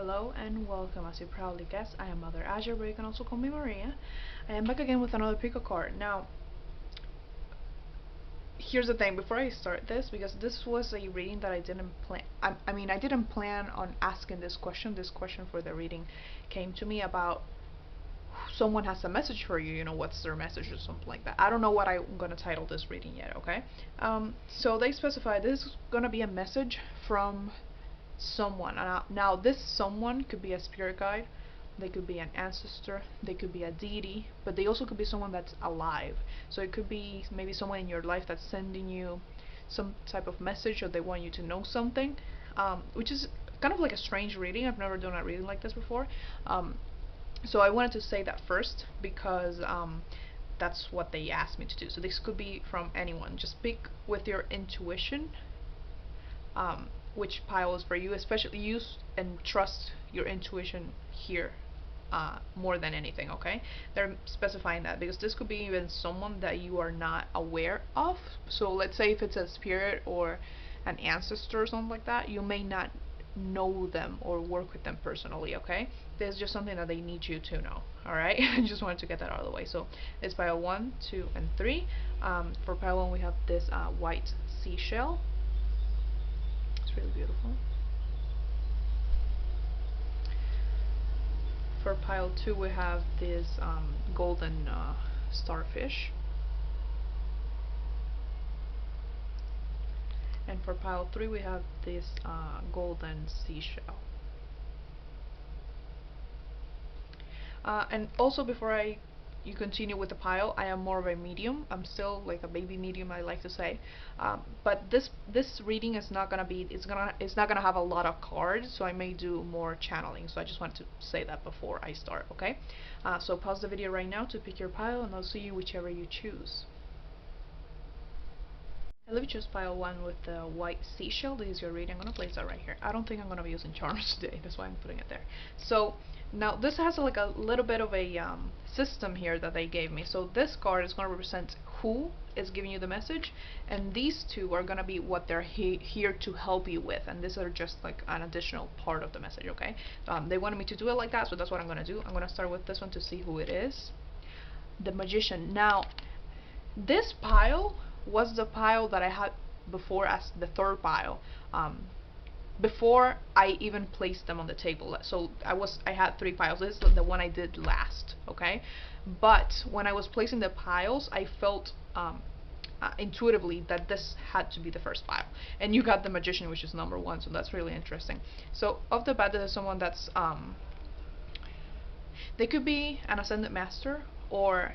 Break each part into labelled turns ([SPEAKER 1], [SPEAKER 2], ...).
[SPEAKER 1] Hello and welcome. As you probably guessed, I am MotherAzure, but you can also call me Maria. I am back again with another pick a card. Now, here's the thing, before I start this, because this was a reading that I didn't plan, I didn't plan on asking this question. This question for the reading came to me about someone has a message for you, what's their message or something like that. I don't know what I'm going to title this reading yet, okay? So they specify this is going to be a message from someone. Now this someone could be a spirit guide, they could be an ancestor, they could be a deity, but they also could be someone that's alive. So it could be maybe someone in your life that's sending you some type of message, or they want you to know something, which is kind of like a strange reading. I've never done a reading like this before. So I wanted to say that first because that's what they asked me to do. So this could be from anyone. Just speak with your intuition. Which pile is for you, especially use and trust your intuition here more than anything, okay? They're specifying that because this could be even someone that you are not aware of. So let's say if it's a spirit or an ancestor or something like that, you may not know them or work with them personally, okay? There's just something that they need you to know, alright? I just wanted to get that out of the way. So it's pile 1, 2, and 3. For pile 1 we have this white seashell. It's really beautiful. For pile 2 we have this golden starfish. And for pile 3 we have this golden seashell. And also before you continue with the pile, I am more of a medium. I'm still like a baby medium, I like to say. But this reading is not gonna be it's not gonna have a lot of cards, so I may do more channeling. So I just want to say that before I start, okay? So pause the video right now to pick your pile, and I'll see you whichever you choose. I love you chose pile 1 with the white seashell. This is your reading. I'm gonna place that right here. I don't think I'm gonna be using charms today, that's why I'm putting it there. So now this has like a little bit of a system here that they gave me. So this card is gonna represent who is giving you the message, and these two are gonna be what they're here to help you with, and these are just like an additional part of the message, okay? They wanted me to do it like that, so that's what I'm gonna do. I'm gonna start with this one to see who it is. The Magician. Now this pile was the pile that I had before as the third pile, before I even placed them on the table. So I had 3 piles. This is the one I did last, okay? But when I was placing the piles, I felt intuitively that this had to be the first pile, and you got the Magician, which is number 1, so that's really interesting. So off the bat, there's someone that's they could be an ascended master, or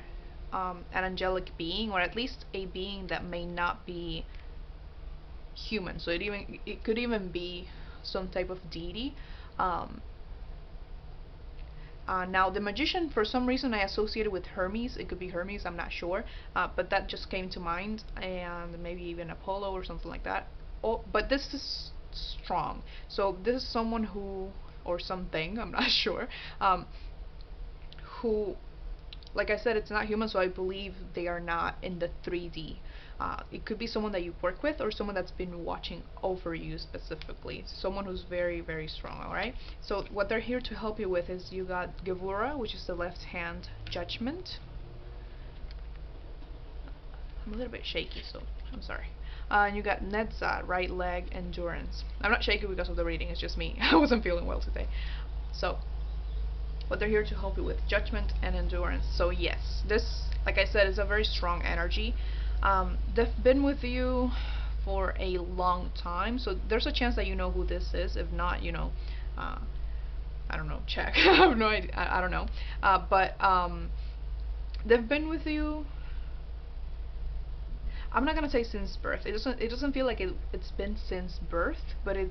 [SPEAKER 1] an angelic being, or at least a being that may not be human. So it could even be some type of deity. Now the Magician, for some reason I associated with Hermes. It could be Hermes, I'm not sure, but that just came to mind, and maybe even Apollo or something like that. Oh, but this is strong. So this is someone who, or something, I'm not sure, who, like I said, it's not human, so I believe they are not in the 3D. It could be someone that you work with, or someone that's been watching over you specifically. Someone who's very, very strong, alright? So what they're here to help you with is you got Gevura, which is the left hand Judgment. I'm a little bit shaky, so I'm sorry. And you got Nedza, right leg Endurance. I'm not shaky because of the reading, it's just me. I wasn't feeling well today. So but they're here to help you with Judgment and Endurance. So yes, this, like I said, is a very strong energy. They've been with you for a long time, so there's a chance that you know who this is. If not, I don't know, check. I have no idea. I don't know. But they've been with you, I'm not gonna say since birth. It doesn't feel like it's been since birth, but it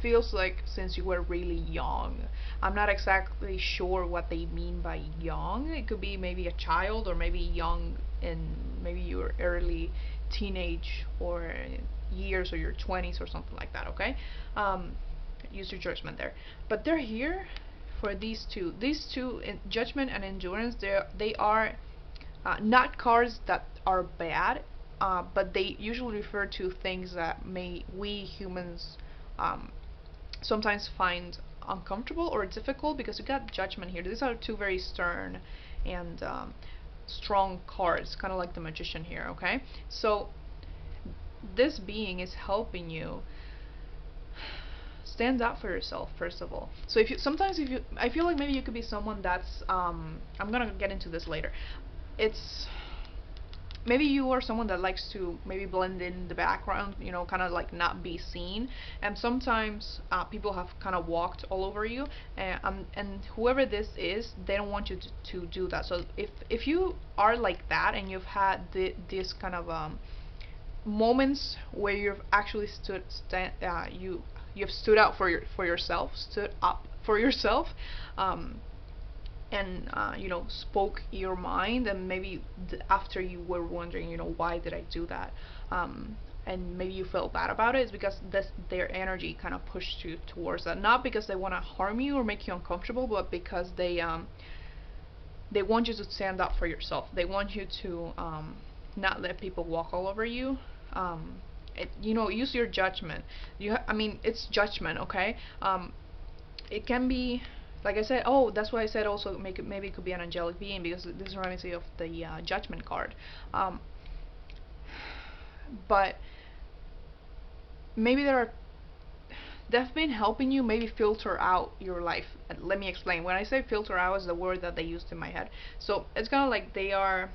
[SPEAKER 1] feels like since you were really young. I'm not exactly sure what they mean by young. It could be maybe a child, or maybe young in maybe your early teenage or years, or your 20s or something like that, okay? Use your judgment there. But they're here for these two. These two, Judgment and Endurance, they are not cards that are bad, but they usually refer to things that we humans sometimes find uncomfortable or difficult, because you got Judgment here. These are two very stern and strong cards, kind of like the Magician here, okay? So this being is helping you stand up for yourself, first of all. So if you sometimes, if you, I feel like maybe you could be someone that's I'm gonna get into this later. It's maybe you are someone that likes to maybe blend in the background, you know, kind of like not be seen. And sometimes people have kind of walked all over you, and whoever this is, they don't want you to do that. So if you are like that, and you've had this kind of moments where you've actually you've stood out for yourself, stood up for yourself, and you know, spoke your mind, and maybe after you were wondering, you know, why did I do that, and maybe you felt bad about it, it's because their energy kind of pushed you towards that, not because they want to harm you or make you uncomfortable, but because they want you to stand up for yourself. They want you to not let people walk all over you. You know, use your judgment. I mean, it's judgment, okay? It can be, like I said, oh, that's why I said also maybe it could be an angelic being, because this reminds me of the Judgment card. But maybe they've been helping you maybe filter out your life. Let me explain. When I say filter out, is the word that they used in my head. So it's kind of like they are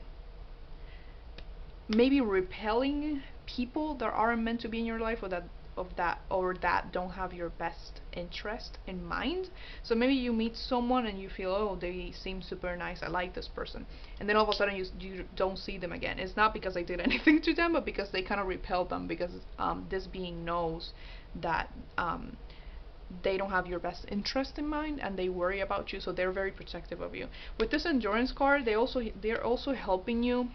[SPEAKER 1] maybe repelling people that aren't meant to be in your life, or that don't have your best interest in mind. So maybe you meet someone and you feel, oh, they seem super nice, I like this person, and then all of a sudden you don't see them again. It's not because they did anything to them, but because they kind of repelled them, because this being knows that they don't have your best interest in mind, and they worry about you, so they're very protective of you. With this Endurance card, they're also helping you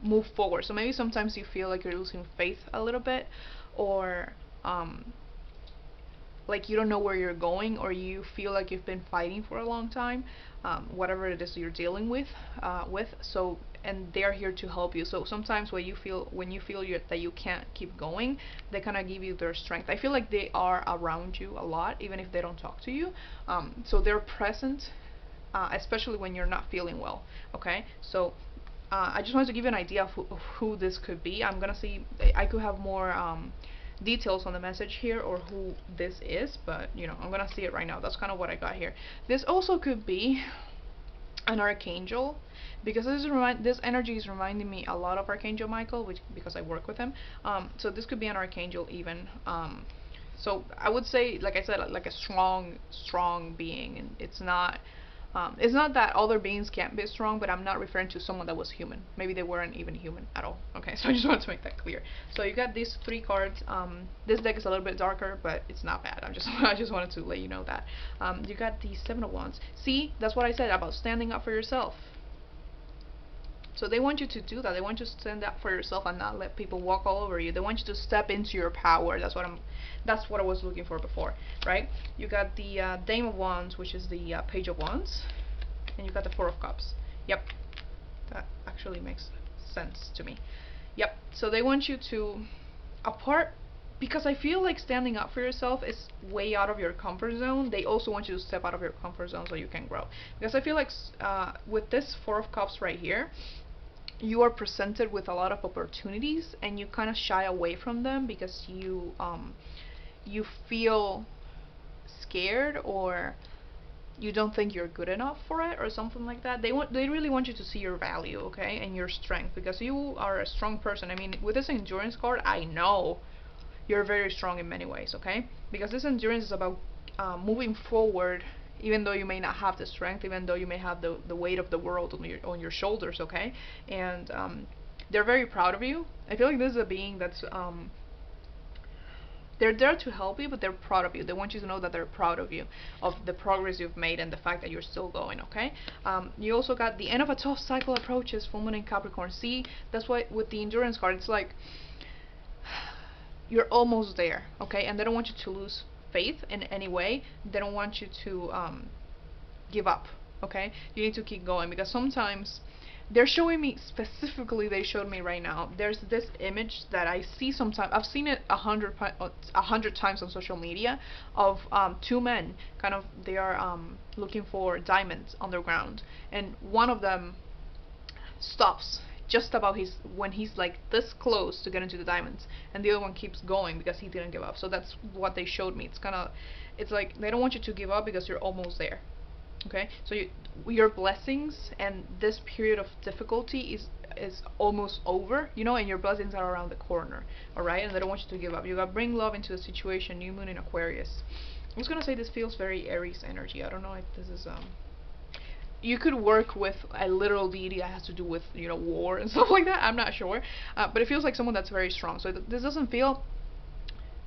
[SPEAKER 1] move forward. So maybe sometimes you feel like you're losing faith a little bit, or like you don't know where you're going, or you feel like you've been fighting for a long time, whatever it is you're dealing with. So, and they're here to help you. So sometimes when you feel that you can't keep going, they kind of give you their strength. I feel like they are around you a lot, even if they don't talk to you. So they're present, especially when you're not feeling well. Okay, so I just wanted to give you an idea of who this could be. I'm gonna see, I could have more details on the message here, or who this is, but you know, I'm gonna see it right now. That's kind of what I got here. This also could be an archangel, because this energy is reminding me a lot of Archangel Michael, because I work with him. So this could be an archangel even. So I would say, like I said, like a strong being, and it's not that other beings can't be strong, but I'm not referring to someone that was human. Maybe they weren't even human at all. Okay, so I just wanted to make that clear. So you got these 3 cards. This deck is a little bit darker, but it's not bad. I just wanted to let you know that. You got the 7 of Wands. See, that's what I said about standing up for yourself. So they want you to do that. They want you to stand up for yourself and not let people walk all over you. They want you to step into your power. That's what I was looking for before, right? You got the Dame of Wands, which is the Page of Wands, and you got the 4 of Cups. Yep, that actually makes sense to me. Yep. So they want you to, apart, because I feel like standing up for yourself is way out of your comfort zone. They also want you to step out of your comfort zone so you can grow. Because I feel like with this 4 of Cups right here, you are presented with a lot of opportunities, and you kind of shy away from them because you feel scared, or you don't think you're good enough for it, or something like that. They really want you to see your value, okay, and your strength, because you are a strong person. I mean, with this Endurance card, I know you're very strong in many ways, okay, because this Endurance is about moving forward, even though you may not have the strength, even though you may have the weight of the world on your shoulders, okay? And they're very proud of you. I feel like this is a being that's they're there to help you, but they're proud of you. They want you to know that they're proud of you, of the progress you've made, and the fact that you're still going, okay? You also got the end of a tough cycle approaches, full moon in Capricorn. See, that's why with the Endurance card, it's like you're almost there, okay? And they don't want you to lose faith in any way. They don't want you to give up, okay? You need to keep going, because sometimes they're showing me specifically, they showed me right now, there's this image that I see sometimes, I've seen it 100 times on social media, of two men, kind of, they are looking for diamonds underground, and one of them stops just about when he's like this close to get into the diamonds, and the other one keeps going because he didn't give up. So that's what they showed me. It's kind of, it's like they don't want you to give up because you're almost there. Okay, so your blessings and this period of difficulty is almost over, you know, and your blessings are around the corner. All right, and they don't want you to give up. You gotta bring love into the situation. New moon in Aquarius. I was gonna say this feels very Aries energy. I don't know if this is you could work with a literal deity that has to do with, you know, war and stuff like that. I'm not sure, but it feels like someone that's very strong. So this doesn't feel.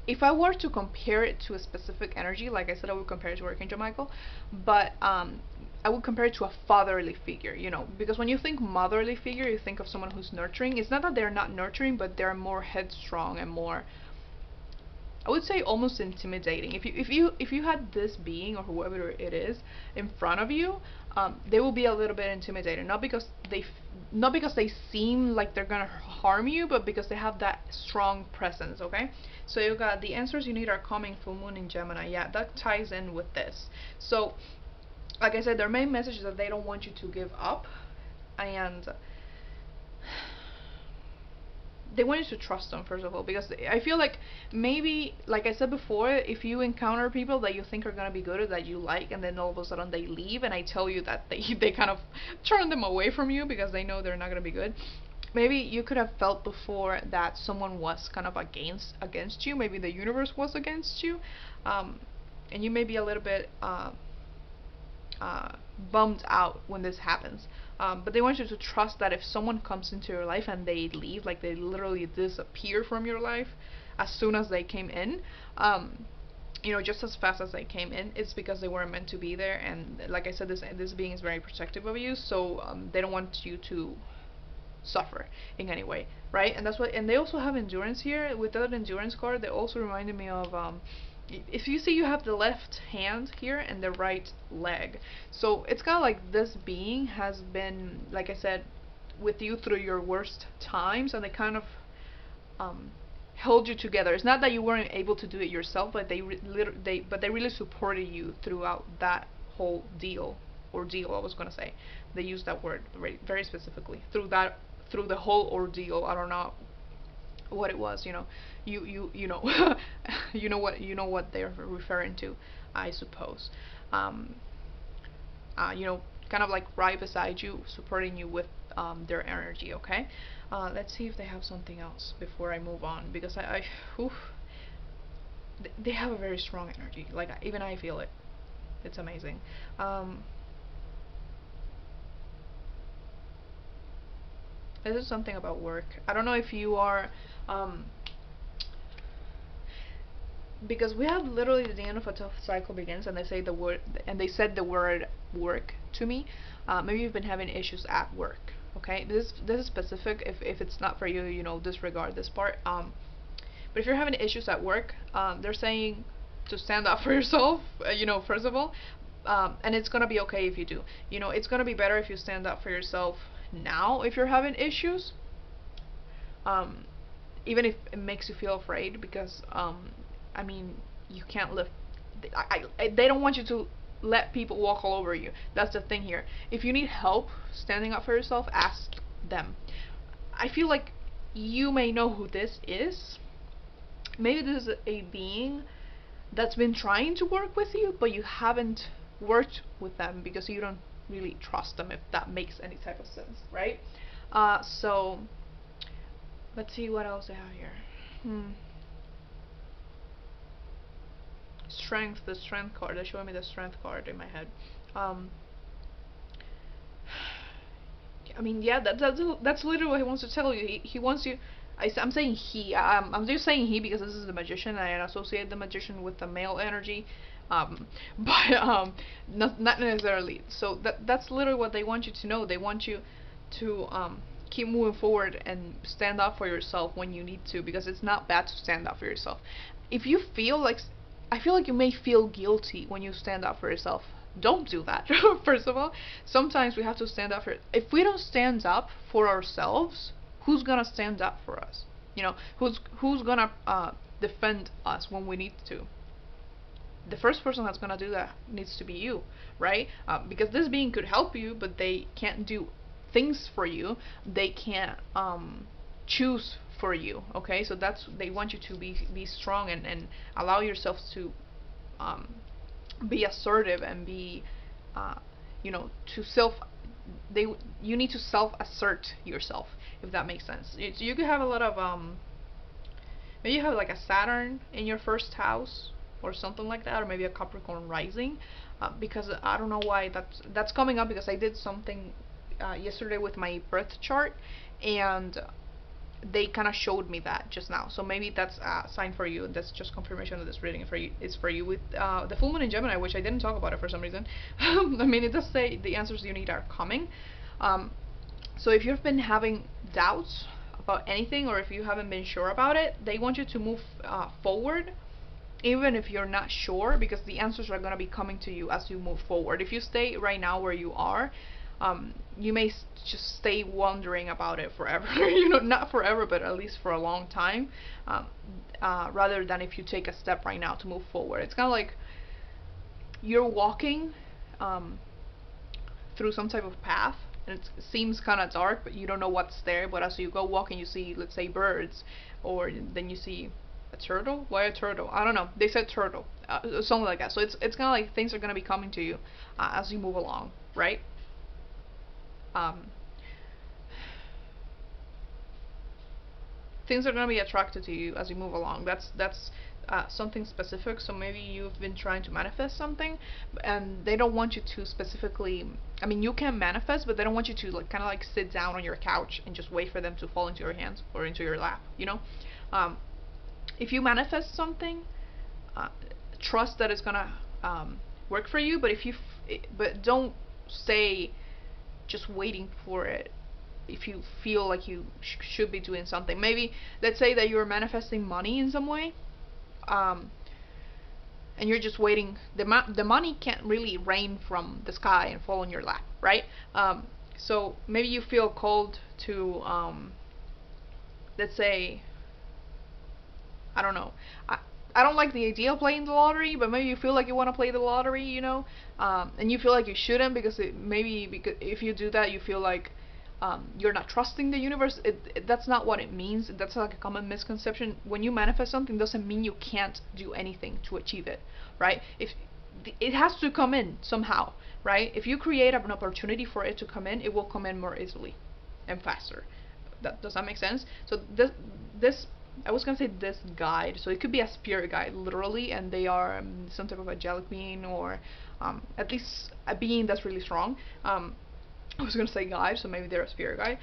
[SPEAKER 1] If I were to compare it to a specific energy, like I said, I would compare it to Archangel Michael, but I would compare it to a fatherly figure, you know, because when you think motherly figure, you think of someone who's nurturing. It's not that they're not nurturing, but they're more headstrong and more, I would say, almost intimidating. If you had this being or whoever it is in front of you, they will be a little bit intimidated. Not because they seem like they're gonna harm you, but because they have that strong presence. Okay, so you got the answers you need are coming. Full moon in Gemini. Yeah, that ties in with this. So, like I said, their main message is that they don't want you to give up, and they want you to trust them, first of all, because I feel like maybe, like I said before, if you encounter people that you think are gonna be good or that you like, and then all of a sudden they leave, and I tell you that they kind of turn them away from you because they know they're not gonna be good. Maybe you could have felt before that someone was kind of against you. Maybe the universe was against you, and you may be a little bit bummed out when this happens. But they want you to trust that if someone comes into your life and they leave, like they literally disappear from your life as soon as they came in, you know, just as fast as they came in, it's because they weren't meant to be there. And like I said, this being is very protective of you, so they don't want you to suffer in any way, right? And that's what. And they also have endurance here. With that endurance card, they also reminded me of if you see, you have the left hand here and the right leg, so it's kind of like this being has been, like I said, with you through your worst times, and they kind of held you together. It's not that you weren't able to do it yourself, but they really supported you throughout that whole ordeal. I was gonna say, they used that word very specifically, through the whole ordeal. I don't know what it was, you know, you know, you know what they're referring to, I suppose. You know, kind of like right beside you, supporting you with their energy. Okay, let's see if they have something else before I move on, because oof, they have a very strong energy. Like, even I feel it. It's amazing. This is something about work. I don't know if you are, because we have literally the end of a tough cycle begins, and they say the word, and they said the word work to me. Maybe you've been having issues at work. Okay, this is specific. If it's not for you, you know, disregard this part. But if you're having issues at work, they're saying to stand up for yourself. You know, first of all, and it's gonna be okay if you do. You know, it's gonna be better if you stand up for yourself now if you're having issues, even if it makes you feel afraid, because I mean, you can't live, they don't want you to let people walk all over you. That's the thing here. If you need help standing up for yourself, ask them. I feel like you may know who this is. Maybe this is a being that's been trying to work with you, but you haven't worked with them because you don't really trust them, if that makes any type of sense, right? So let's see what else I have here. Strength, the strength card. They're showing me the strength card in my head. I mean, yeah, that's literally what he wants to tell you. He wants you. I'm saying he. I'm just saying he because this is the magician, and I associate the magician with the male energy. But not necessarily. So that's literally what they want you to know. They want you to keep moving forward and stand up for yourself when you need to, because it's not bad to stand up for yourself. If you feel like, I feel like you may feel guilty when you stand up for yourself. don't do that. First of all, sometimes we have to stand up for it. If we don't stand up for ourselves, who's gonna stand up for us? You know, who's gonna defend us when we need to? The first person that's gonna do that needs to be you, right? Because this being could help you, but they can't do things for you. They can't choose for you. Okay, so that's, they want you to be strong and allow yourself to be assertive and be you know, to self, you need to self assert yourself, if that makes sense. You could have a lot of maybe you have like a Saturn in your first house or something like that, or maybe a Capricorn rising, because I don't know why that's coming up, because I did something yesterday with my birth chart, and they kind of showed me that just now. So maybe that's a sign for you. That's just confirmation of this reading for you. It's for you with the full moon in Gemini, which I didn't talk about it for some reason. I mean, it does say the answers you need are coming. So if you've been having doubts about anything, or if you haven't been sure about it, they want you to move forward, even if you're not sure, because the answers are going to be coming to you as you move forward. If you stay right now where you are, you may just stay wondering about it forever. You know, not forever, but at least for a long time, rather than if you take a step right now to move forward. It's kind of like you're walking through some type of path, and it seems kind of dark, but you don't know what's there. But as you go walking, you see, let's say, birds, or then you see a turtle. Why a turtle? I don't know. They said turtle, something like that. So it's kind of like things are gonna be coming to you as you move along, right? Things are gonna be attracted to you as you move along. That's something specific. So maybe you've been trying to manifest something, and they don't want you to specifically. I mean, you can manifest, but they don't want you to like kind of like sit down on your couch and just wait for them to fall into your hands or into your lap. You know, if you manifest something, trust that it's gonna work for you. But but don't stay just waiting for it. If you feel like you should be doing something, maybe let's say that you're manifesting money in some way, and you're just waiting. The money can't really rain from the sky and fall on your lap, right? So maybe you feel called to let's say, I don't know, I don't like the idea of playing the lottery, but maybe you feel like you want to play the lottery, you know, and you feel like you shouldn't, because because if you do that, you feel like you're not trusting the universe. That's not what it means. That's like a common misconception. When you manifest something, doesn't mean you can't do anything to achieve it, right? If it has to come in somehow, right? If you create an opportunity for it to come in, it will come in more easily and faster. Does that make sense? So this I was gonna say this guide, so it could be a spirit guide, literally, and they are some type of angelic being, or at least a being that's really strong. I was gonna say guide, so maybe they're a spirit guide,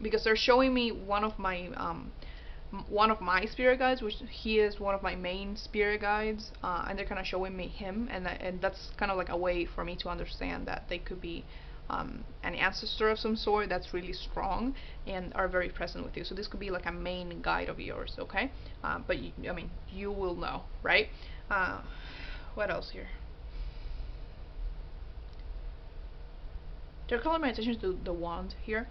[SPEAKER 1] because they're showing me one of my spirit guides, which he is one of my main spirit guides, and they're kind of showing me him, and that's kind of like a way for me to understand that they could be an ancestor of some sort that's really strong and are very present with you. So this could be like a main guide of yours, okay? But I mean, you will know, right? What else here? They're calling my attention to the wand here.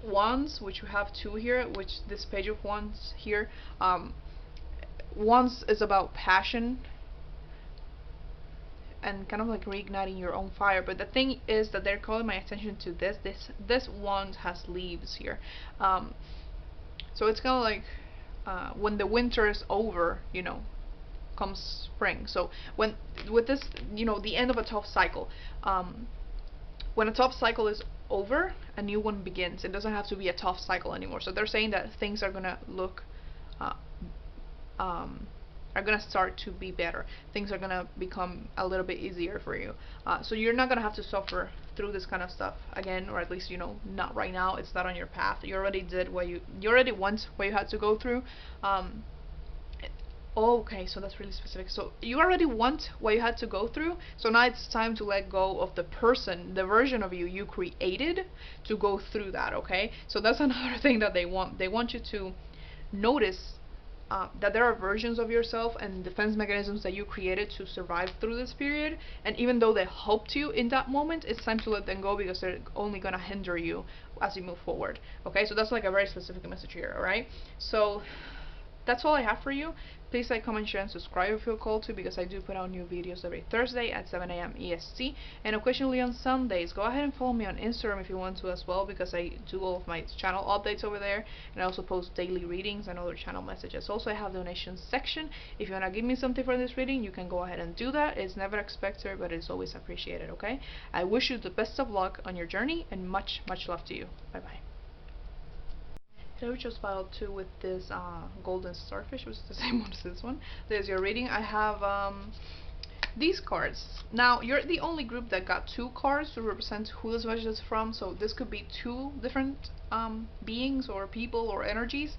[SPEAKER 1] Wands, which we have two here, which this page of wands here. Wands is about passion and kind of like reigniting your own fire. But the thing is that they're calling my attention to this wand has leaves here. So it's kind of like when the winter is over, you know, comes spring. So when with this, you know, the end of a tough cycle. When a tough cycle is over, a new one begins. It doesn't have to be a tough cycle anymore. So they're saying that things are gonna look are gonna start to be better. Things are gonna become a little bit easier for you. So you're not gonna have to suffer through this kind of stuff again, or at least, you know, not right now. It's not on your path. You already did what you already went what you had to go through. Okay, so that's really specific. So you already want what you had to go through, so now it's time to let go of the person, the version of you created to go through that, okay? So that's another thing that they want. They want you to notice that there are versions of yourself and defense mechanisms that you created to survive through this period, and even though they helped you in that moment, it's time to let them go because they're only gonna hinder you as you move forward. Okay, so that's like a very specific message here. All right, so that's all I have for you. Please like, comment, share, and subscribe if you feel called to, because I do put out new videos every Thursday at 7 a.m. EST, and occasionally on Sundays. Go ahead and follow me on Instagram if you want to as well, because I do all of my channel updates over there, and I also post daily readings and other channel messages. Also, I have donations section. If you want to give me something for this reading, you can go ahead and do that. It's never expected, but it's always appreciated, okay? I wish you the best of luck on your journey, and much, much love to you. Bye-bye. Here we just filed two with this golden starfish, which is the same one as this one. There's your reading. I have these cards. Now, you're the only group that got two cards to represent who this message is from, so this could be two different beings or people or energies,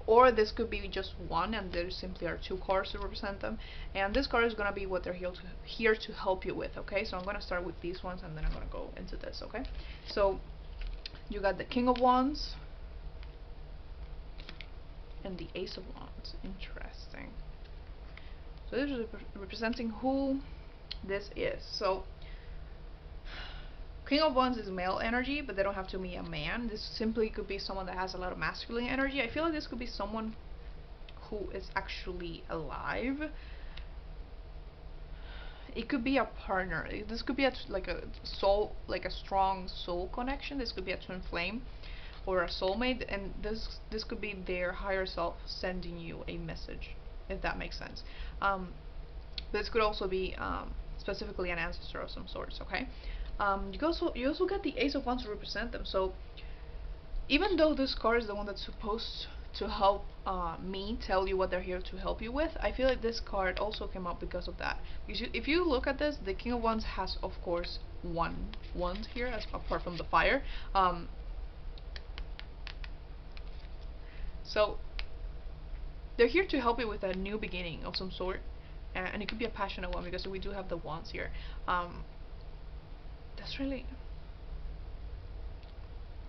[SPEAKER 1] or this could be just one and there simply are two cards to represent them. And this card is going to be what they're here to help you with, okay? So I'm going to start with these ones and then I'm going to go into this, okay? So you got the King of Wands and the Ace of Wands. Interesting. So this is representing who this is. So King of Wands is male energy, but they don't have to be a man. This simply could be someone that has a lot of masculine energy. I feel like this could be someone who is actually alive. It could be a partner. This could be like a soul, like a strong soul connection. This could be a twin flame or a soulmate, and this could be their higher self sending you a message, if that makes sense. This could also be specifically an ancestor of some sorts. Okay. You also get the Ace of Wands to represent them. So even though this card is the one that's supposed to help me tell you what they're here to help you with, I feel like this card also came up because of that. Because if you look at this, the King of Wands has, of course, one wand here, as apart from the fire. So they're here to help you with a new beginning of some sort, and it could be a passionate one because we do have the wands here. That's really,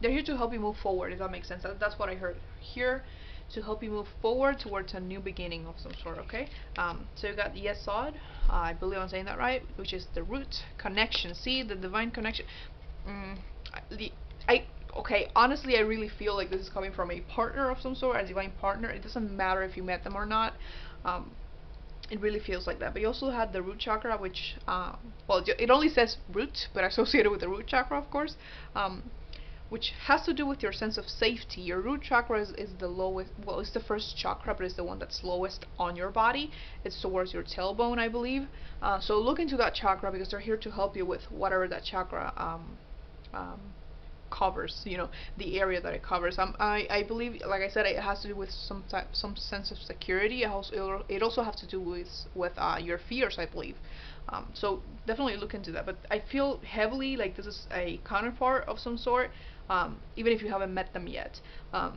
[SPEAKER 1] they're here to help you move forward, if that makes sense. That's what I heard here, to help you move forward towards a new beginning of some sort. Okay. So you got the Yesod, I believe I'm saying that right, which is the root connection. See, the divine connection. Okay, honestly, I really feel like this is coming from a partner of some sort, a divine partner. It doesn't matter if you met them or not. It really feels like that. But you also had the root chakra, which, well, it only says root, but associated with the root chakra, of course, which has to do with your sense of safety. Your root chakra is the lowest, well, it's the first chakra, but it's the one that's lowest on your body. It's towards your tailbone, I believe. So look into that chakra because they're here to help you with whatever that chakra covers, you know, the area that it covers. I believe, like I said, it has to do with some sense of security. It also has to do with your fears, I believe. So definitely look into that. But I feel heavily like this is a counterpart of some sort, even if you haven't met them yet. I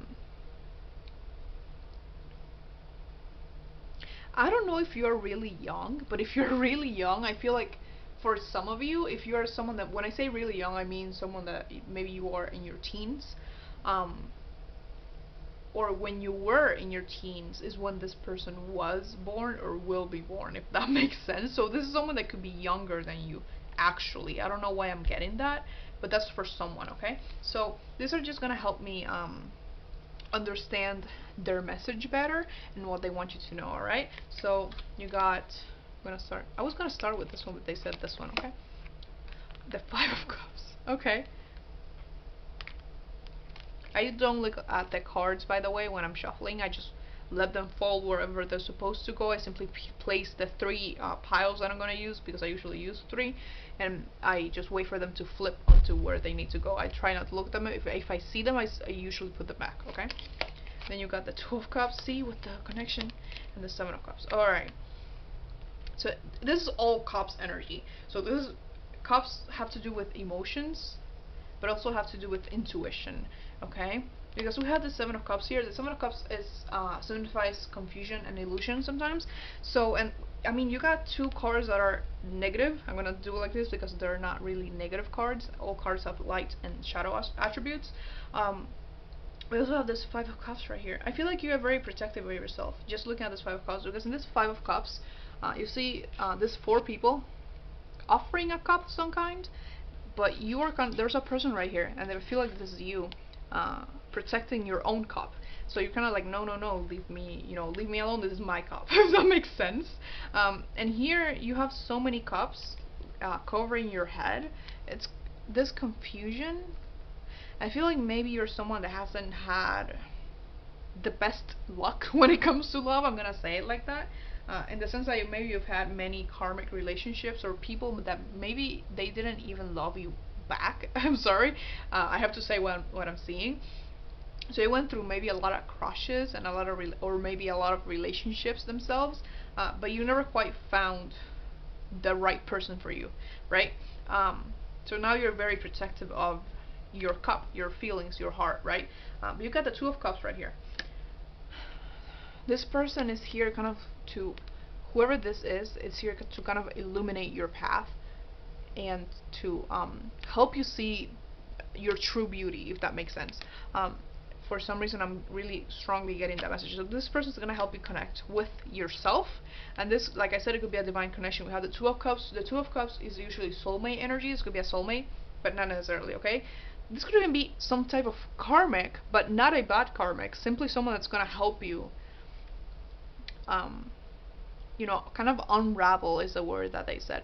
[SPEAKER 1] don't know if you're really young, but if you're really young, I feel like for some of you, if you are someone that, when I say really young, I mean someone that maybe you are in your teens, or when you were in your teens is when this person was born or will be born, if that makes sense. So this is someone that could be younger than you, actually. I don't know why I'm getting that, but that's for someone, okay? So these are just gonna help me understand their message better and what they want you to know, alright? So you got, I was gonna start with this one, but they said this one, okay? The Five of Cups. Okay. I don't look at the cards, by the way, when I'm shuffling. I just let them fall wherever they're supposed to go. I simply place the three piles that I'm gonna use, because I usually use three, and I just wait for them to flip onto where they need to go. I try not to look at them. If I see them, I usually put them back, okay? Then you got the Two of Cups, see, with the connection, and the Seven of Cups. Alright. So this is all cups energy. So cups have to do with emotions, but also have to do with intuition. Okay, because we have the Seven of Cups here. The Seven of Cups is signifies confusion and illusion sometimes. So, and I mean, you got two cards that are negative. I'm gonna do it like this because they're not really negative cards. All cards have light and shadow attributes. We also have this Five of Cups right here. I feel like you are very protective of yourself. Just looking at this Five of Cups, because in this Five of Cups, you see this four people offering a cup of some kind, but you are there's a person right here, and I feel like this is you protecting your own cup. So you're kind of like, no, no, no, leave me, leave me alone. This is my cup. If that makes sense. And here you have so many cups covering your head. It's this confusion. I feel like maybe you're someone that hasn't had the best luck when it comes to love. I'm gonna say it like that. In the sense that maybe you've had many karmic relationships, or people that maybe they didn't even love you back. I'm sorry. I have to say what I'm seeing. So they went through maybe a lot of crushes and a lot of or maybe a lot of relationships themselves, but you never quite found the right person for you, right? So now you're very protective of your cup, your feelings, your heart, right? But you got the Two of Cups right here. This person is here kind of to, whoever this is here to kind of illuminate your path and to help you see your true beauty, if that makes sense. For some reason, I'm really strongly getting that message. So this person is going to help you connect with yourself, and this, like I said, it could be a divine connection. We have the Two of Cups. The Two of Cups is usually soulmate energy. This could be a soulmate, but not necessarily, okay? This could even be some type of karmic, but not a bad karmic, simply someone that's going to help you kind of unravel is the word that they said,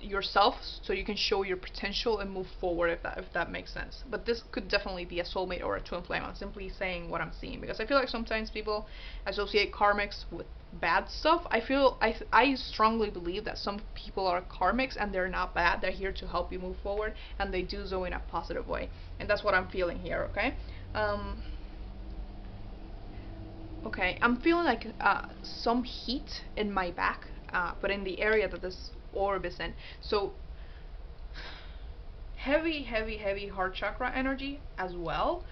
[SPEAKER 1] yourself, so you can show your potential and move forward, if that makes sense. But this could definitely be a soulmate or a twin flame. I'm simply saying what I'm seeing, because I feel like sometimes people associate karmics with bad stuff. I strongly believe that some people are karmics and they're not bad. They're here to help you move forward, and they do so in a positive way, and that's what I'm feeling here. Okay, I'm feeling like some heat in my back, but in the area that this orb is in. So heavy, heavy, heavy heart chakra energy as well.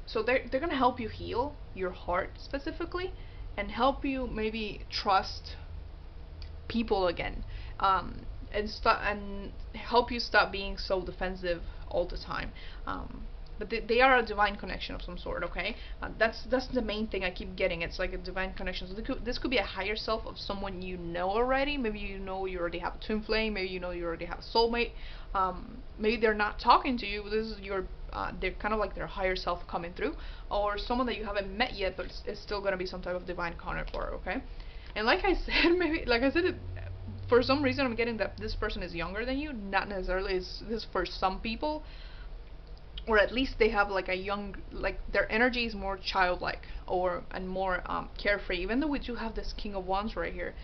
[SPEAKER 1] So they're gonna help you heal your heart specifically, and help you maybe trust people again, and help you stop being so defensive all the time. But they are a divine connection of some sort, okay? That's the main thing I keep getting. It's like a divine connection. So this could be a higher self of someone you know already. Maybe you already have a twin flame. Maybe you already have a soulmate. Maybe they're not talking to you. This is your they're kind of like their higher self coming through, or someone that you haven't met yet, but it's still gonna be some type of divine counterpart, okay? And like I said, for some reason I'm getting that this person is younger than you. Not necessarily. This is for some people, or at least they have like a young, like their energy is more childlike and more carefree. Even though we do have this King of Wands right here,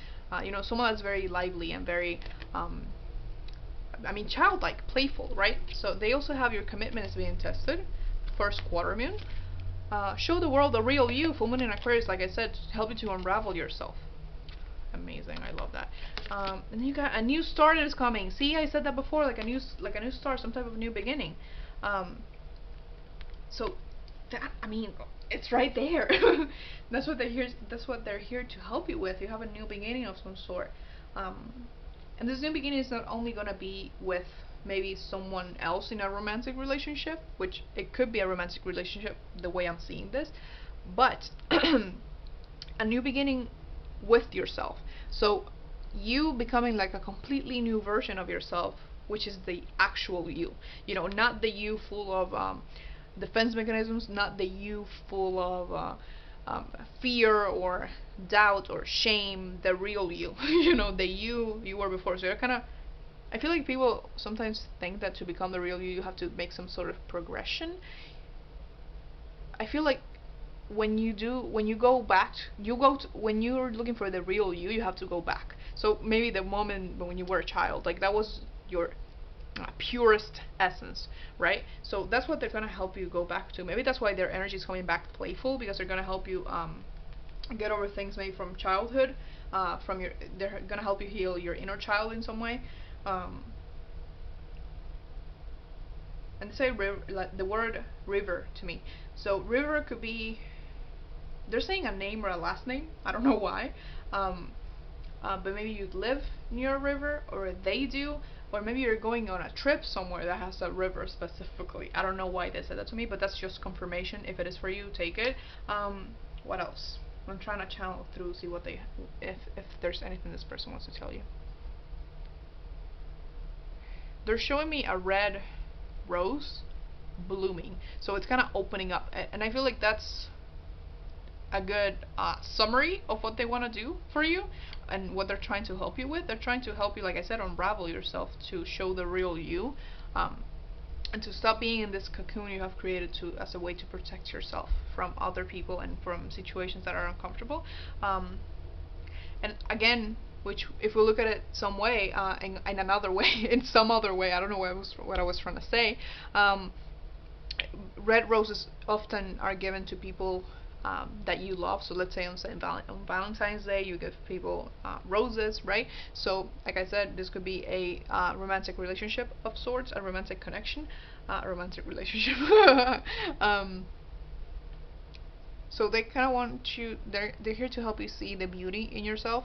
[SPEAKER 1] someone that's very lively and very childlike, playful, right? So they also have your commitment is being tested. First quarter moon, show the world the real you. Full moon in Aquarius, like I said, help you to unravel yourself. Amazing, I love that. And then you got a new start is coming. See, I said that before, like a new start, some type of new beginning. So that, it's right there. That's what they're here. That's what they're here to help you with. You have a new beginning of some sort, and this new beginning is not only gonna be with maybe someone else in a romantic relationship, which it could be a romantic relationship the way I'm seeing this, but a new beginning with yourself. So you becoming like a completely new version of yourself, which is the actual you. Not the you full of defense mechanisms, not the you full of fear or doubt or shame, the real you. The you were before. So you're kind of, I feel like people sometimes think that to become the real you have to make some sort of progression. I feel like when you go back, when you're looking for the real you have to go back. So maybe the moment when you were a child, like that was your purest essence, right? So that's what they're gonna help you go back to. Maybe that's why their energy is coming back playful, because they're gonna help you get over things maybe from childhood. They're gonna help you heal your inner child in some way. And they say like the word river to me. So river could be, they're saying a name or a last name. I don't know why. But maybe you live near a river, or they do. or maybe you're going on a trip somewhere that has a river specifically. I don't know why they said that to me, but that's just confirmation. If it is for you, take it. What else? I'm trying to channel through, see what they, if there's anything this person wants to tell you. They're showing me a red rose blooming, so it's kind of opening up, and I feel like that's a good summary of what they want to do for you and what they're trying to help you with. They're trying to help you, like I said, unravel yourself, to show the real you, and to stop being in this cocoon you have created to as a way to protect yourself from other people and from situations that are uncomfortable. And again, which if we look at it some way, in another way, in some other way, I don't know what I was trying to say. Red roses often are given to people that you love. So let's say on Valentine's Day, you give people roses, right? So like I said, this could be a romantic relationship of sorts, a romantic connection, a romantic relationship. So they kind of want you, they're here to help you see the beauty in yourself,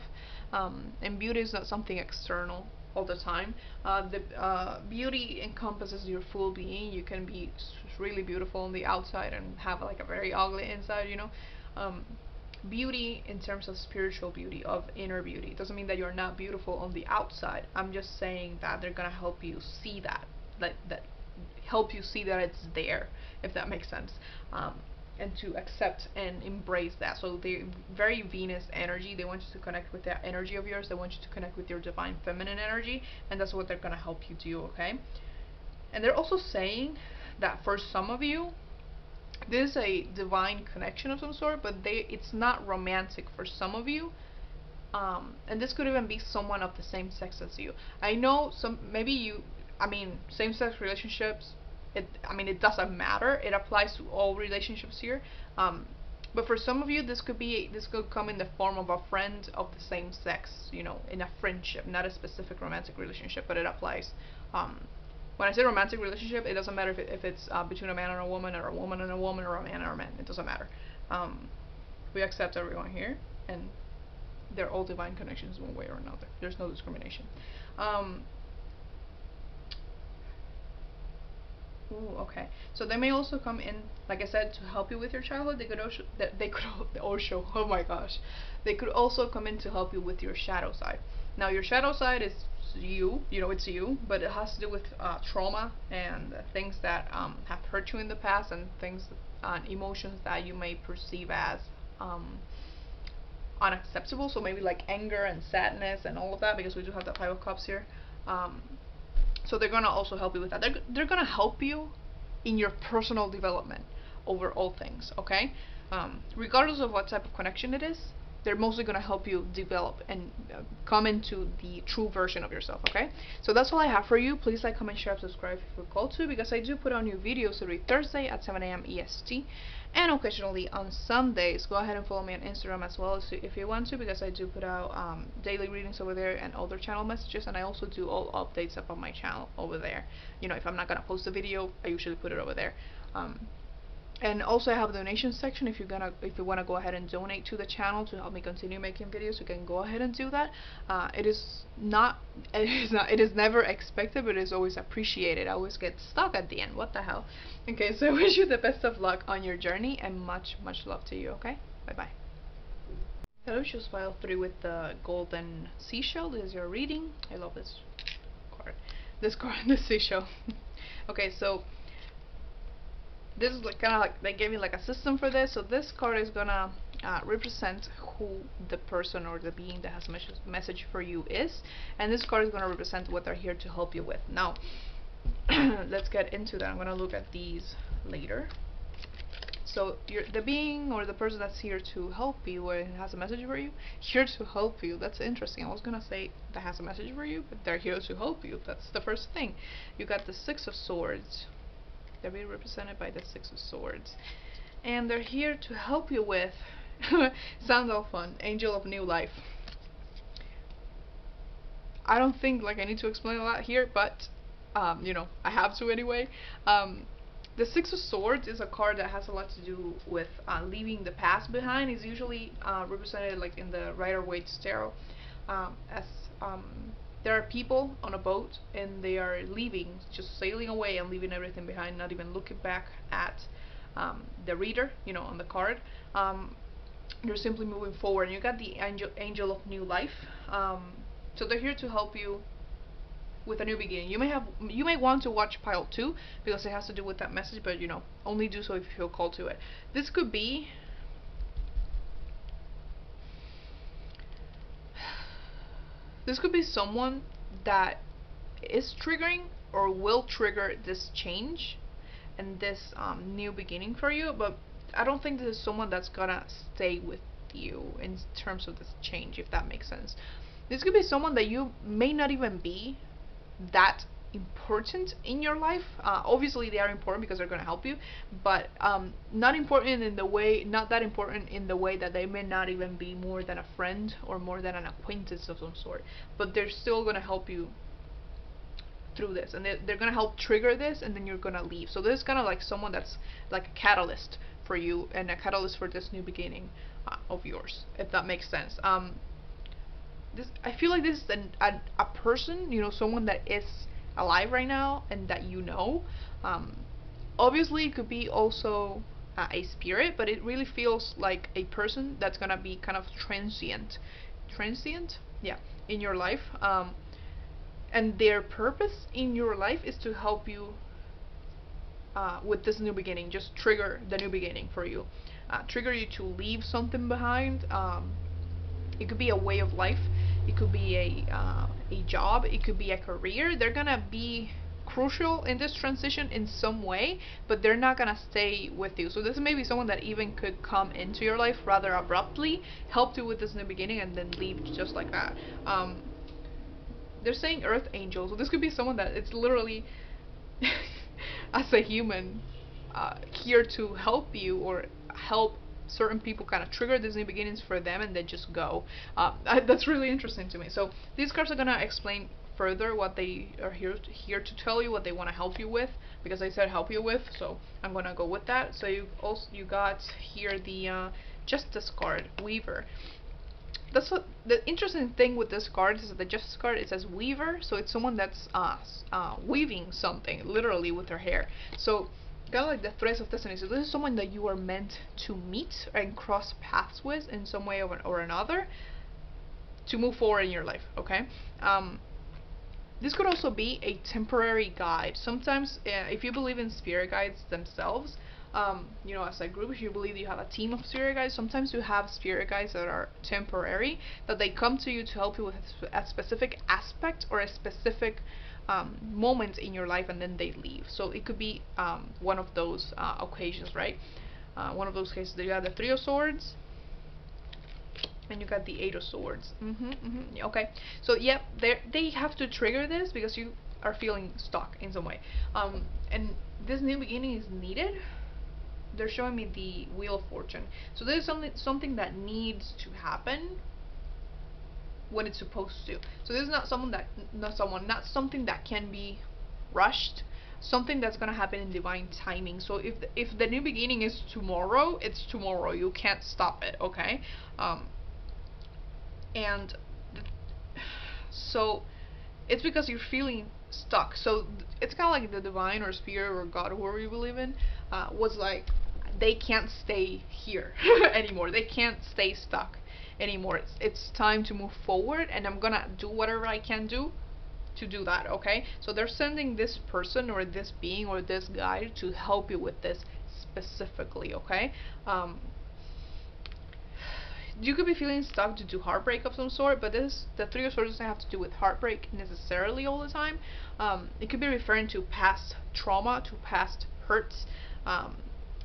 [SPEAKER 1] and beauty is not something external all the time. The beauty encompasses your full being. You can be really beautiful on the outside and have like a very ugly inside, you know. Beauty in terms of spiritual beauty, of inner beauty, doesn't mean that you're not beautiful on the outside. I'm just saying that they're gonna help you see that help you see that it's there, if that makes sense. And to accept and embrace that. So they're very Venus energy. They want you to connect with that energy of yours. They want you to connect with your divine feminine energy, and that's what they're gonna help you do, okay? And they're also saying that for some of you, this is a divine connection of some sort, but it's not romantic for some of you. And this could even be someone of the same sex as you. I know same-sex relationships, it doesn't matter. It applies to all relationships here. But for some of you, this could come in the form of a friend of the same sex, you know, in a friendship, not a specific romantic relationship, but it applies. When I say romantic relationship, it doesn't matter if it's between a man and a woman, or a woman and a woman, or a man and a man. It doesn't matter. We accept everyone here, and they're all divine connections one way or another. There's no discrimination. Ooh, okay. So they may also come in, like I said, to help you with your childhood. Oh my gosh, they could also come in to help you with your shadow side. Now, your shadow side is you. You know, it's you, but it has to do with trauma and things that have hurt you in the past, and things, emotions that you may perceive as unacceptable. So maybe like anger and sadness and all of that, because we do have the Five of Cups here. So they're gonna also help you with that. They're gonna help you in your personal development over all things, okay? Regardless of what type of connection it is, they're mostly gonna help you develop and come into the true version of yourself, okay? So that's all I have for you. Please like, comment, share, subscribe if you're called to, because I do put out new videos every Thursday at 7 a.m. EST, and occasionally on Sundays. Go ahead and follow me on Instagram as well if you want to, because I do put out daily readings over there and other channel messages, and I also do all updates up on my channel over there. You know, if I'm not gonna post a video, I usually put it over there. And also I have a donation section. If you want to go ahead and donate to the channel to help me continue making videos, you can go ahead and do that. It is never expected, but it is always appreciated. I always get stuck at the end. What the hell? Okay, so I wish you the best of luck on your journey, and much love to you. Okay, bye bye. Hello, choose file 3 with the golden seashell. This is your reading. I love this card. This seashell. Okay, so this is like kind of like they gave me like a system for this. So this card is gonna represent who the person or the being that has a message for you is, and this card is gonna represent what they're here to help you with. Now, let's get into that. I'm gonna look at these later. So the being or the person that's here to help you or has a message for you, here to help you. That's interesting. I was gonna say that has a message for you, but they're here to help you. That's the first thing. You got the Six of Swords. They're being represented by the Six of Swords, and they're here to help you with sounds all fun, Angel of New Life. I don't think like I need to explain a lot here, but you know, I have to anyway. The Six of Swords is a card that has a lot to do with leaving the past behind. It's usually represented like in the Rider-Waite tarot as there are people on a boat and they are leaving, just sailing away and leaving everything behind, not even looking back at the reader, on the card. They're simply moving forward. You got the angel of new life. So they're here to help you with a new beginning. You may want to watch pile 2 because it has to do with that message, but only do so if you feel called to it. This could be someone that is triggering or will trigger this change and this new beginning for you, but I don't think this is someone that's gonna stay with you in terms of this change, if that makes sense. This could be someone that you may not even be that important in your life. Obviously they are important because they're going to help you, but not that important in the way that they may not even be more than a friend or more than an acquaintance of some sort, but they're still going to help you through this, and they're going to help trigger this, and then you're going to leave. So this is kind of like someone that's like a catalyst for you and a catalyst for this new beginning of yours, if that makes sense. I feel like this is a person, someone that is alive right now and that obviously it could be also a spirit, but it really feels like a person that's gonna be kind of transient, yeah, in your life, and their purpose in your life is to help you with this new beginning, just trigger the new beginning for you, trigger you to leave something behind. It could be a way of life, it could be a job, it could be a career. They're gonna be crucial in this transition in some way, but they're not gonna stay with you. So this may be someone that even could come into your life rather abruptly, help you with this new beginning, and then leave just like that. They're saying earth angel, so this could be someone that it's literally as a human here to help you or help certain people, kind of trigger these new beginnings for them and then just go. That's really interesting to me. So these cards are going to explain further what they are here to tell you, what they want to help you with, because I said help you with, so I'm going to go with that. So you got here the Justice card, Weaver. That's what the interesting thing with this card is. That the Justice card, it says Weaver, so it's someone that's weaving something literally with their hair. So kind of like the threads of destiny. So this is someone that you are meant to meet and cross paths with in some way or another to move forward in your life. Okay. This could also be a temporary guide. Sometimes, if you believe in spirit guides themselves, as a group, if you believe you have a team of spirit guides, sometimes you have spirit guides that are temporary, that they come to you to help you with a specific aspect or a specific moment in your life, and then they leave. So it could be one of those occasions, right? One of those cases. You have the Three of Swords, and you got the Eight of Swords. Okay, so yep, they have to trigger this because you are feeling stuck in some way, and this new beginning is needed. They're showing me the Wheel of Fortune, so this is something that needs to happen when it's supposed to. So this is not something that can be rushed, something that's gonna happen in divine timing. So if the new beginning is tomorrow, it's tomorrow. You can't stop it, okay? And so it's because you're feeling stuck. So it's kind of like the divine or spirit or God, whoever you believe in, was like, they can't stay here anymore. They can't stay stuck anymore. It's time to move forward, and I'm gonna do whatever I can do to do that. Okay, so they're sending this person or this being or this guide to help you with this specifically. Okay, you could be feeling stuck due to heartbreak of some sort, but the Three of Swords doesn't have to do with heartbreak necessarily all the time. It could be referring to past trauma, to past hurts.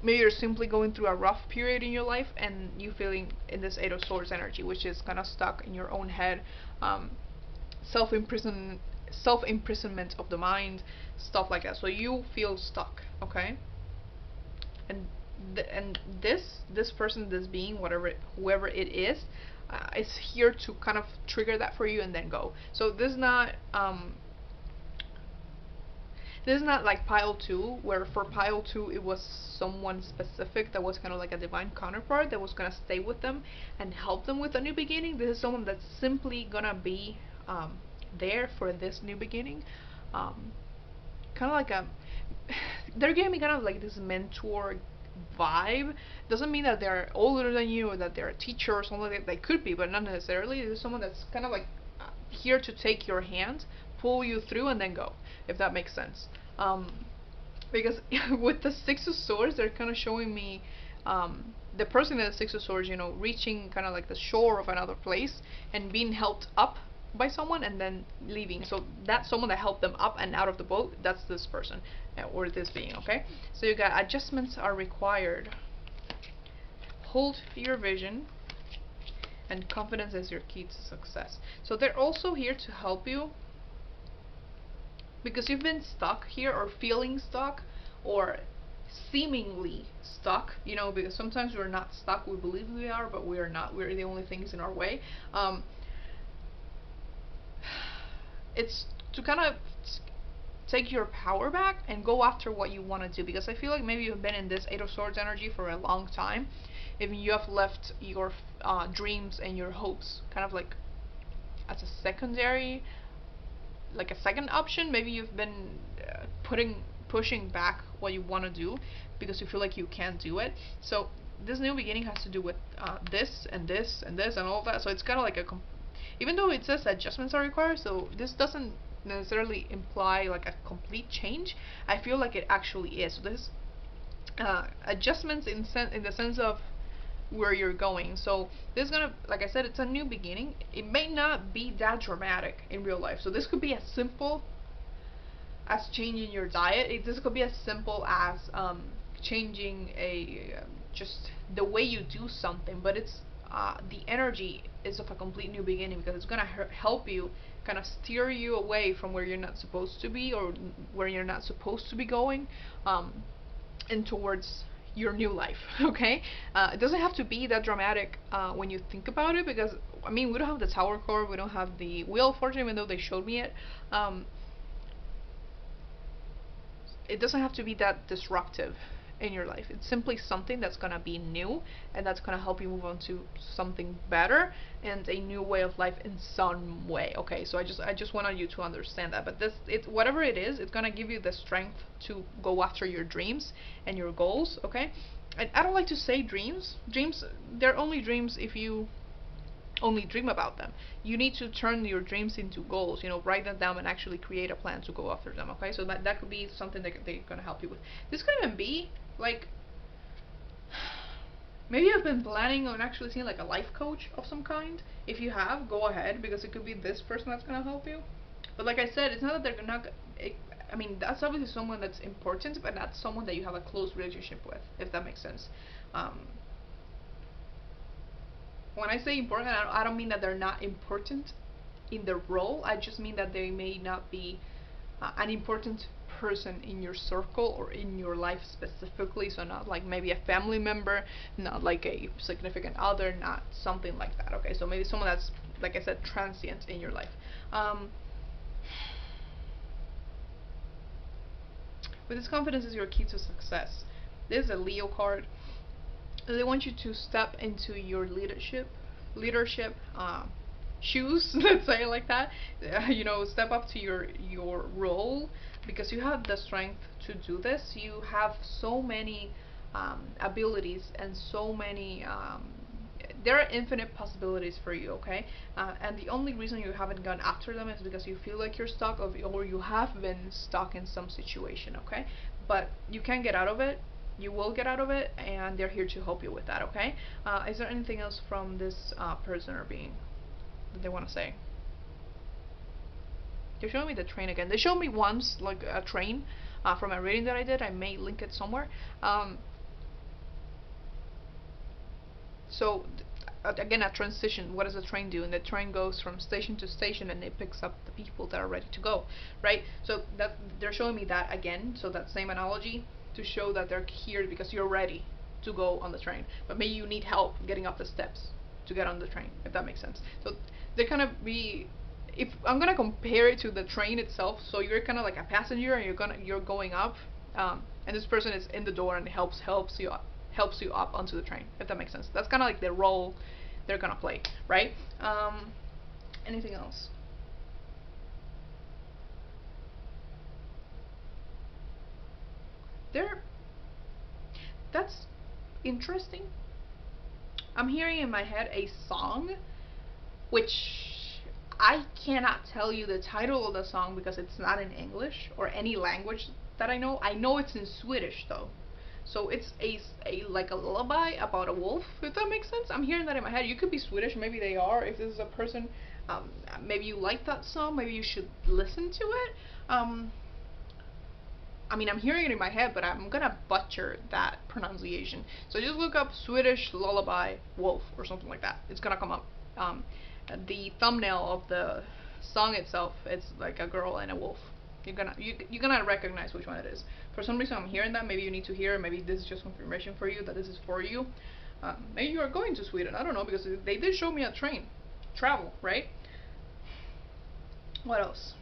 [SPEAKER 1] Maybe you're simply going through a rough period in your life and you feeling in this Eight of Swords energy, which is kind of stuck in your own head, self-imprisonment of the mind, stuff like that. So you feel stuck, okay? And this person, this being, whoever it is here to kind of trigger that for you and then go. So this is not like pile 2, where for pile 2 it was someone specific that was kind of like a divine counterpart that was gonna stay with them and help them with a new beginning. This is someone that's simply gonna be there for this new beginning. Kind of like a they're giving me kind of like this mentor vibe. Doesn't mean that they're older than you or that they're a teacher or something like that. They could be, but not necessarily. There's someone that's kind of like here to take your hand, pull you through, and then go, if that makes sense. Because with the Six of Swords, they're kind of showing me the person in the Six of Swords, you know, reaching kind of like the shore of another place and being helped up by someone and then leaving. So that's someone that helped them up and out of the boat. That's this person or this being, okay? So you got adjustments are required. Hold your vision, and confidence is your key to success. So they're also here to help you because you've been stuck here or feeling stuck or seemingly stuck, you know, because sometimes we're not stuck, we believe we are, but we are not. We're the only things in our way. It's to kind of take your power back and go after what you want to do, because I feel like maybe you've been in this Eight of Swords energy for a long time. If you have left your dreams and your hopes kind of like as a secondary, like a second option. Maybe you've been pushing back what you want to do because you feel like you can't do it. So this new beginning has to do with this and this and this and all that. So it's kind of like even though it says adjustments are required, so this doesn't necessarily imply like a complete change. I feel like it actually is. So this adjustments in the sense of where you're going. So this is gonna, like I said, it's a new beginning. It may not be that dramatic in real life. So this could be as simple as changing your diet. This could be as simple as changing just the way you do something. But it's the energy is of a complete new beginning, because it's gonna help you kind of steer you away from where you're not supposed to be or where you're not supposed to be going, and towards your new life. Okay, it doesn't have to be that dramatic when you think about it, because I mean, we don't have the Tower card, we don't have the Wheel of Fortune, even though they showed me it. It doesn't have to be that disruptive in your life. It's simply something that's gonna be new, and that's gonna help you move on to something better and a new way of life in some way. Okay, so I just wanted you to understand that. But whatever it is, it's gonna give you the strength to go after your dreams and your goals. Okay, and I don't like to say dreams. Dreams, they're only dreams if you only dream about them. You need to turn your dreams into goals, you know, write them down and actually create a plan to go after them. Okay, so that could be something that they're gonna help you with. This could even be like, maybe you've been planning on actually seeing like a life coach of some kind. If you have, go ahead, because it could be this person that's gonna help you. But like I said, it's not that they're not. I mean, that's obviously someone that's important, but not someone that you have a close relationship with, if that makes sense. When I say important, I don't mean that they're not important in their role. I just mean that they may not be an important person in your circle or in your life specifically. So not like maybe a family member, not like a significant other, not something like that. Okay, so maybe someone that's, like I said, transient in your life. With this, confidence is your key to success. This is a Leo card. They want you to step into your leadership shoes, let's say it like that. You know, step up to your role, because you have the strength to do this. You have so many abilities and so many there are infinite possibilities for you. Okay, and the only reason you haven't gone after them is because you feel like you're stuck, or you have been stuck in some situation. Okay, but you can get out of it. You will get out of it, and they're here to help you with that. Okay, is there anything else from this person or being that they want to say? They're showing me the train again. They showed me once like a train from a reading that I did. I may link it somewhere. So again, a transition. What does a train do? And the train goes from station to station, and it picks up the people that are ready to go, right? So that they're showing me that again. So that same analogy, to show that they're here because you're ready to go on the train, but maybe you need help getting up the steps to get on the train, if that makes sense. So they're kind of if I'm gonna compare it to the train itself, so you're kind of like a passenger, and you're going up, and this person is in the door and helps you up onto the train, if that makes sense. That's kind of like the role they're gonna play, right? Anything else? There, that's interesting. I'm hearing in my head a song, which I cannot tell you the title of the song because it's not in English or any language that I know. I know it's in Swedish though. So it's a like a lullaby about a wolf, if that makes sense. I'm hearing that in my head. You could be Swedish, maybe they are. If this is a person, maybe you like that song, maybe you should listen to it. I mean, I'm hearing it in my head, but I'm gonna butcher that pronunciation. So just look up Swedish lullaby wolf or something like that. It's gonna come up. The thumbnail of the song itself, it's like a girl and a wolf. You're gonna recognize which one it is. For some reason, I'm hearing that. Maybe you need to hear it. Maybe this is just confirmation for you that this is for you. Maybe you are going to Sweden. I don't know, because they did show me a train travel, right? What else?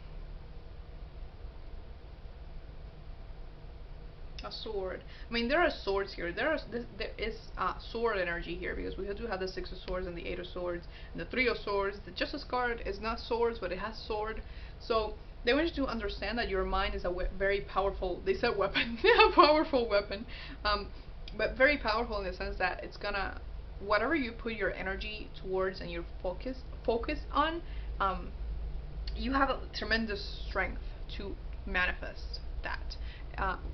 [SPEAKER 1] A sword. I mean, there are swords here. There is sword energy here, because we do have the 6 of swords and the 8 of swords and the 3 of swords. The Justice card is not swords, but it has sword. So they want you to understand that your mind is a very powerful. They said weapon. A powerful weapon, but very powerful in the sense that it's gonna, whatever you put your energy towards and your focus on, you have a tremendous strength to manifest that.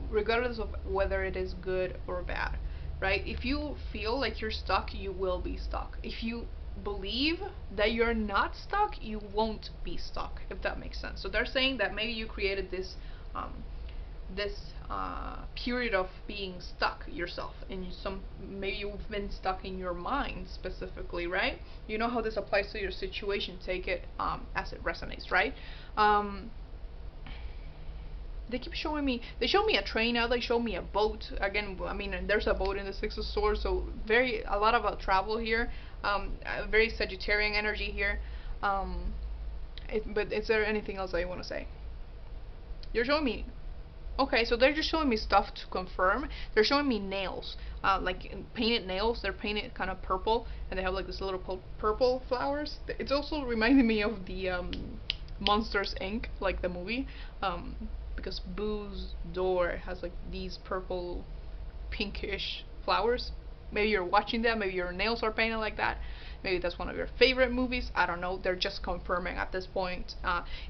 [SPEAKER 1] Regardless of whether it is good or bad, right? If you feel like you're stuck, you will be stuck. If you believe that you're not stuck, you won't be stuck, if that makes sense. So they're saying that maybe you created this period of being stuck yourself in some, maybe you've been stuck in your mind specifically, right? You know how this applies to your situation. Take it as it resonates, right? They keep showing me, they show me a train, now they show me a boat again. I mean, there's a boat in the 6 of swords, so a lot of travel here. Very Sagittarian energy here. But is there anything else I want to say? You're showing me, okay, so they're just showing me stuff to confirm. They're showing me nails, like painted nails. They're painted kind of purple, and they have like this little purple flowers. It's also reminding me of the Monsters Inc., like the movie, because Boo's door has like these purple pinkish flowers. Maybe you're watching that, maybe your nails are painted like that, maybe that's one of your favorite movies. I don't know. They're just confirming at this point.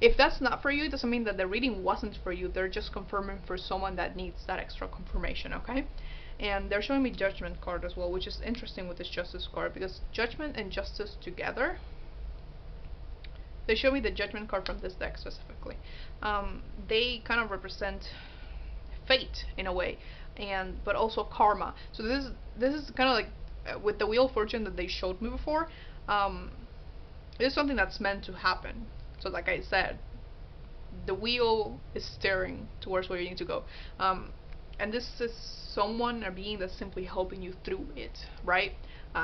[SPEAKER 1] If that's not for you, it doesn't mean that the reading wasn't for you. They're just confirming for someone that needs that extra confirmation, okay? And they're showing me Judgment card as well, which is interesting with this Justice card, because Judgment and Justice together, they show me the Judgment card from this deck specifically. They kind of represent fate in a way, but also karma. So this is kind of like with the Wheel of Fortune that they showed me before. It is something that's meant to happen. So like I said, the wheel is steering towards where you need to go. And this is someone or being that's simply helping you through it, right?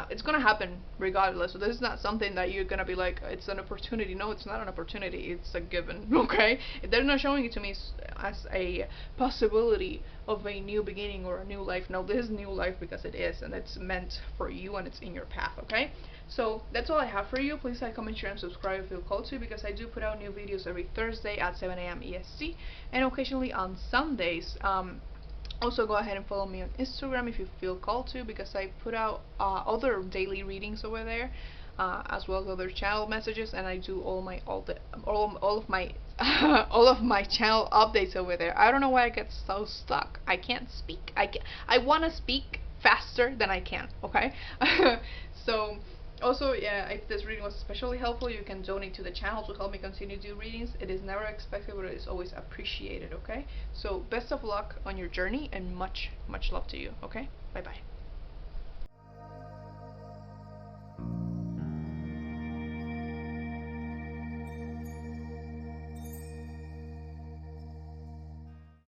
[SPEAKER 1] It's gonna happen regardless. So this is not something that you're gonna be like, it's an opportunity. No, it's not an opportunity. It's a given. Okay? They're not showing it to me as a possibility of a new beginning or a new life. No, this is new life because it is, and it's meant for you, and it's in your path. Okay? So that's all I have for you. Please like, comment, share, and subscribe if you feel called to, because I do put out new videos every Thursday at 7 a.m. EST, and occasionally on Sundays. Also, go ahead and follow me on Instagram if you feel called to, because I put out other daily readings over there, as well as other channel messages, and I do all of my all of my channel updates over there. I don't know why I get so stuck. I can't speak. I want to speak faster than I can. Okay. So also, yeah, if this reading was especially helpful, you can donate to the channel to help me continue to do readings. It is never expected, but it is always appreciated, okay? So, best of luck on your journey, and much, much love to you, okay? Bye-bye.